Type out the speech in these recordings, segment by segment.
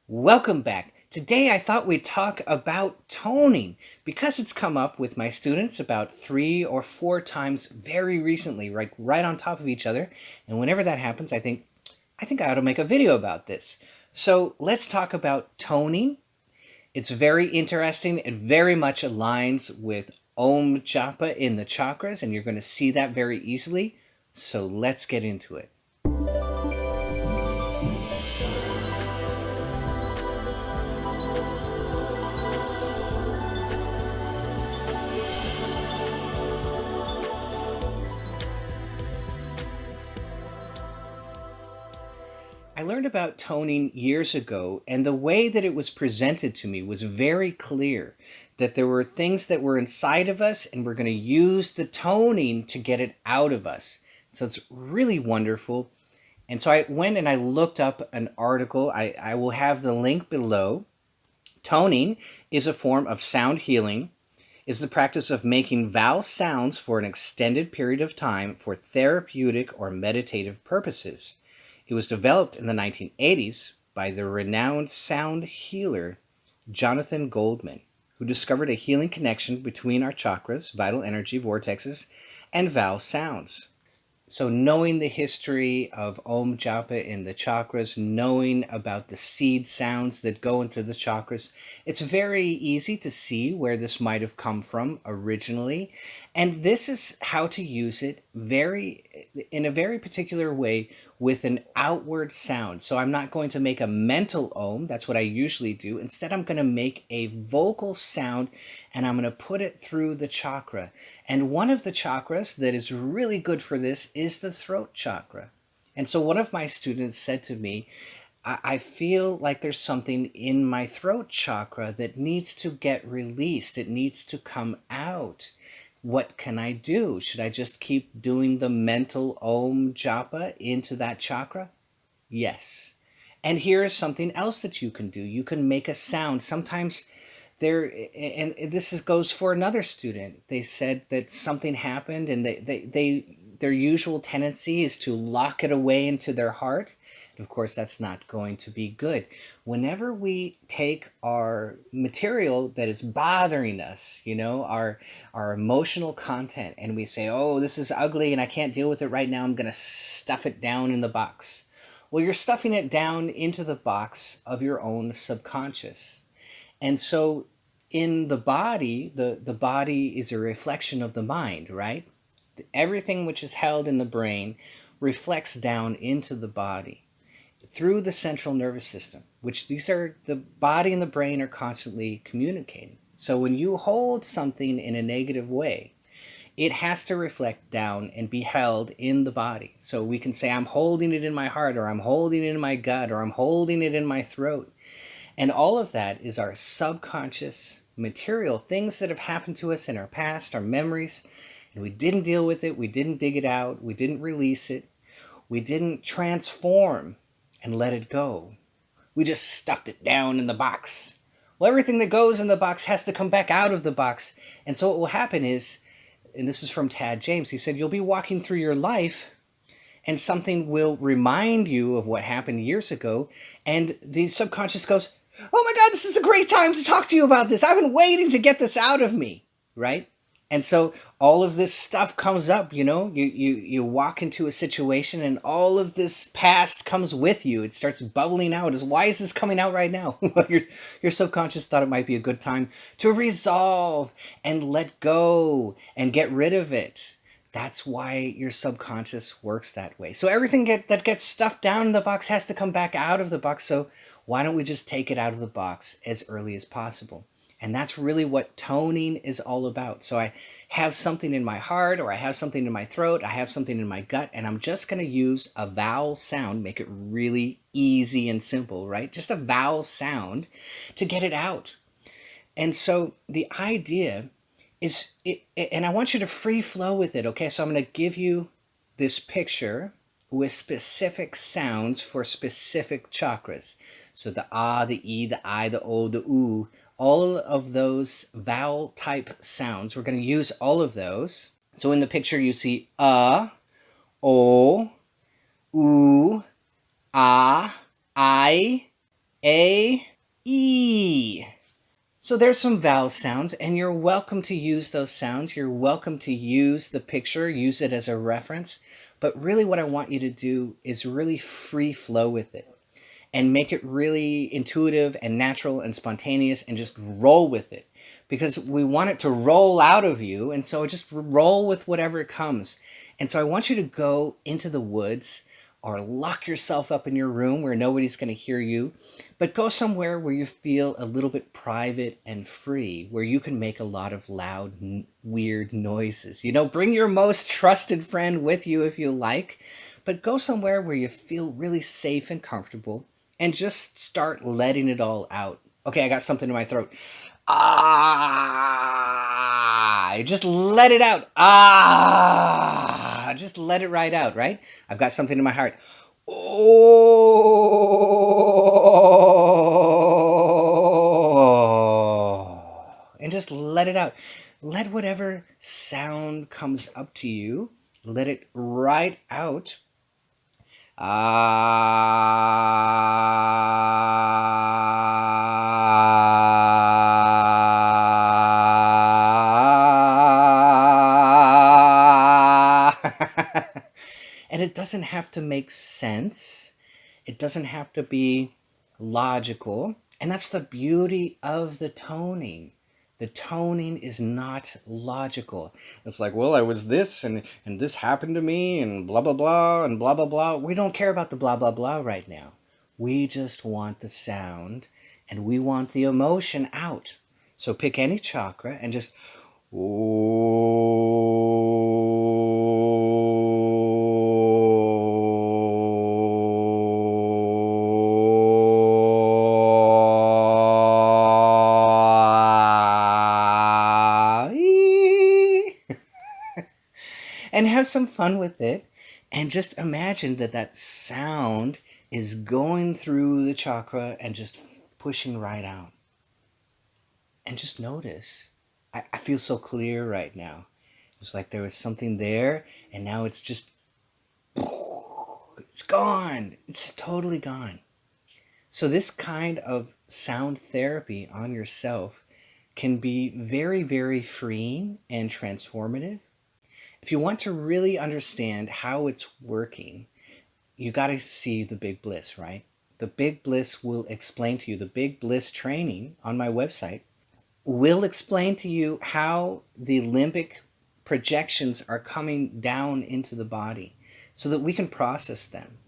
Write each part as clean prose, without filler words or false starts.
Welcome back. Today I thought we'd talk about toning because it's come up with my students about 3 or 4 times very recently, right on top of each other. And whenever that happens, I think I ought to make a video about this. So let's talk about toning. It's very interesting. It very much aligns with Om Japa in the chakras, and you're going to see that very easily. So let's get into it. I learned about toning years ago, and the way that it was presented to me was very clear that there were things that were inside of us, and we're going to use the toning to get it out of us. So it's really wonderful. And so I went and I looked up an article. I will have the link below. Toning is a form of sound healing, is the practice of making vowel sounds for an extended period of time for therapeutic or meditative purposes. It was developed in the 1980s by the renowned sound healer Jonathan Goldman, who discovered a healing connection between our chakras, vital energy vortexes, and vowel sounds. So knowing the history of Om Japa in the chakras, knowing about the seed sounds that go into the chakras, it's very easy to see where this might have come from originally. And this is how to use it in a very particular way with an outward sound. So I'm not going to make a mental Om. That's what I usually do. Instead, I'm going to make a vocal sound and I'm going to put it through the chakra. And one of the chakras that is really good for this is the throat chakra. And so one of my students said to me, I feel like there's something in my throat chakra that needs to get released. It needs to come out. What can I do? Should I just keep doing the mental Om Japa into that chakra? Yes. And here is something else that you can do. You can make a sound. Sometimes there, and goes for another student. They said that something happened and their usual tendency is to lock it away into their heart. Of course, that's not going to be good. Whenever we take our material that is bothering us, our emotional content, and we say, oh, this is ugly and I can't deal with it right now, I'm going to stuff it down in the box. Well, you're stuffing it down into the box of your own subconscious. And so in the body, the body is a reflection of the mind, right? Everything which is held in the brain reflects down into the body through the central nervous system, which the body and the brain are constantly communicating. So when you hold something in a negative way, it has to reflect down and be held in the body. So we can say, I'm holding it in my heart, or I'm holding it in my gut, or I'm holding it in my throat. And all of that is our subconscious material, things that have happened to us in our past, our memories, and we didn't deal with it, we didn't dig it out, we didn't release it, we didn't transform and let it go. We just stuffed it down in the box. Well, everything that goes in the box has to come back out of the box. And so what will happen is, and this is from Tad James, he said, you'll be walking through your life and something will remind you of what happened years ago. And the subconscious goes, oh my God, this is a great time to talk to you about this. I've been waiting to get this out of me, right? And so all of this stuff comes up, you walk into a situation and all of this past comes with you. It starts bubbling out. Why is this coming out right now? Your subconscious thought it might be a good time to resolve and let go and get rid of it. That's why your subconscious works that way. So everything that gets stuffed down in the box has to come back out of the box. So why don't we just take it out of the box as early as possible? And that's really what toning is all about. So I have something in my heart, or I have something in my throat, I have something in my gut, and I'm just going to use a vowel sound, make it really easy and simple, right? Just a vowel sound to get it out. And so the idea is, and I want you to free flow with it, okay? So I'm going to give you this picture with specific sounds for specific chakras. So the ah, the e, the I, the o, the oo, all of those vowel type sounds. We're going to use all of those. So in the picture you see o, oo, ah, I, A, E. So there's some vowel sounds, and you're welcome to use those sounds. You're welcome to use the picture, use it as a reference. But really, what I want you to do is really free flow with it and make it really intuitive and natural and spontaneous and just roll with it because we want it to roll out of you. And so just roll with whatever comes. And so I want you to go into the woods or lock yourself up in your room where nobody's going to hear you, but go somewhere where you feel a little bit private and free, where you can make a lot of loud, weird noises. You know, bring your most trusted friend with you if you like, but go somewhere where you feel really safe and comfortable and just start letting it all out. Okay, I got something in my throat. Ah, just let it out. Ah, just let it right out, right? I've got something in my heart. Oh, and just let it out. Let whatever sound comes up to you, let it right out. And it doesn't have to make sense. It doesn't have to be logical. And that's the beauty of the toning. The toning is not logical. It's like, well, I was this and this happened to me and blah, blah, blah, and blah, blah, blah. We don't care about the blah, blah, blah right now. We just want the sound and we want the emotion out. So pick any chakra and just, and have some fun with it. And just imagine that that sound is going through the chakra and just pushing right out. And just notice, I feel so clear right now. It's like there was something there and now it's just, it's gone. It's totally gone. So this kind of sound therapy on yourself can be very, very freeing and transformative. If you want to really understand how it's working, you got to see the Big Bliss, right? The Big Bliss will explain to you, the Big Bliss training on my website will explain to you how the limbic projections are coming down into the body so that we can process them.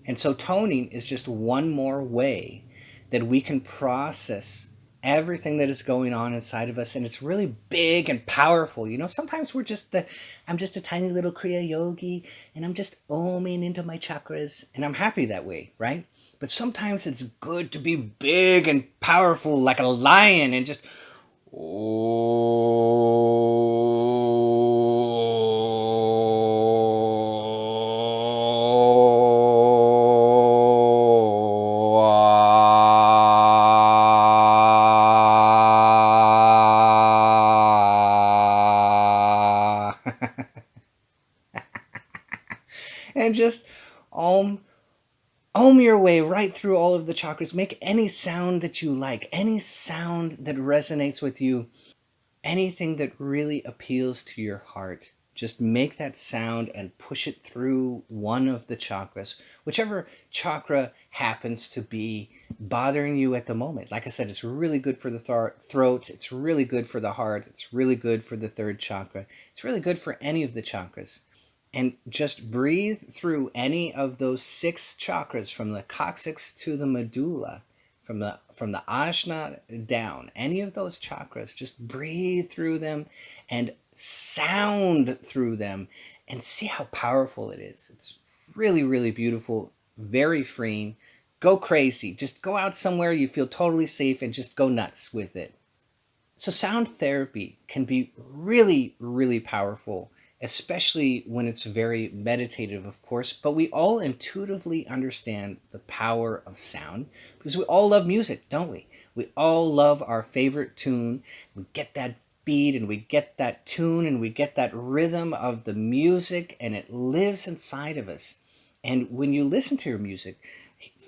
And so toning is just one more way that we can process everything that is going on inside of us. And it's really big and powerful. You know, sometimes I'm just a tiny little Kriya yogi and I'm just oming into my chakras and I'm happy that way, right? But sometimes it's good to be big and powerful like a lion and just, and just om your way right through all of the chakras. Make any sound that you like, any sound that resonates with you, anything that really appeals to your heart. Just make that sound and push it through one of the chakras, whichever chakra happens to be bothering you at the moment. Like I said, it's really good for the throat. It's really good for the heart. It's really good for the third chakra. It's really good for any of the chakras. And just breathe through any of those 6 chakras from the coccyx to the medulla, from the ajna down, any of those chakras, just breathe through them and sound through them and see how powerful it is. It's really, really beautiful, very freeing. Go crazy. Just go out somewhere you feel totally safe and just go nuts with it. So sound therapy can be really, really powerful, especially when it's very meditative, of course, but we all intuitively understand the power of sound because we all love music, don't we? We all love our favorite tune. We get that beat and we get that tune and we get that rhythm of the music and it lives inside of us. And when you listen to your music,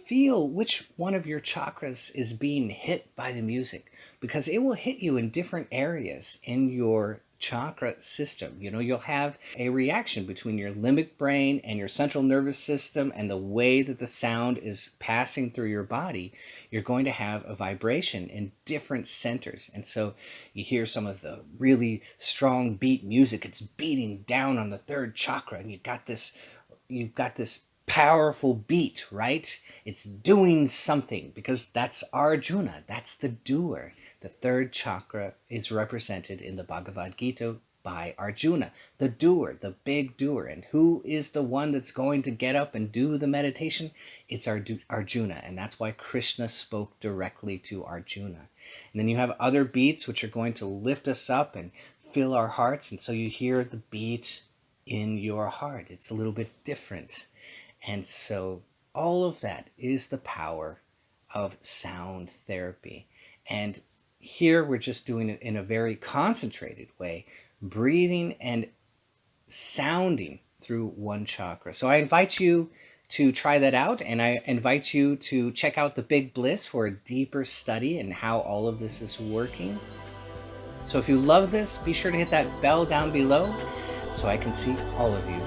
feel which one of your chakras is being hit by the music, because it will hit you in different areas in your chakra system. You'll have a reaction between your limbic brain and your central nervous system, and the way that the sound is passing through your body, you're going to have a vibration in different centers. And so you hear some of the really strong beat music, it's beating down on the third chakra, and you've got this powerful beat, right? It's doing something, because that's Arjuna, that's the doer. The third chakra is represented in the Bhagavad Gita by Arjuna, the doer, the big doer. And who is the one that's going to get up and do the meditation? It's Arjuna. And that's why Krishna spoke directly to Arjuna. And then you have other beats which are going to lift us up and fill our hearts. And so you hear the beat in your heart. It's a little bit different. And so all of that is the power of sound therapy. And here we're just doing it in a very concentrated way, breathing and sounding through one chakra. So I invite you to try that out, and I invite you to check out the Big Bliss for a deeper study in how all of this is working. So if you love this, be sure to hit that bell down below so I can see all of you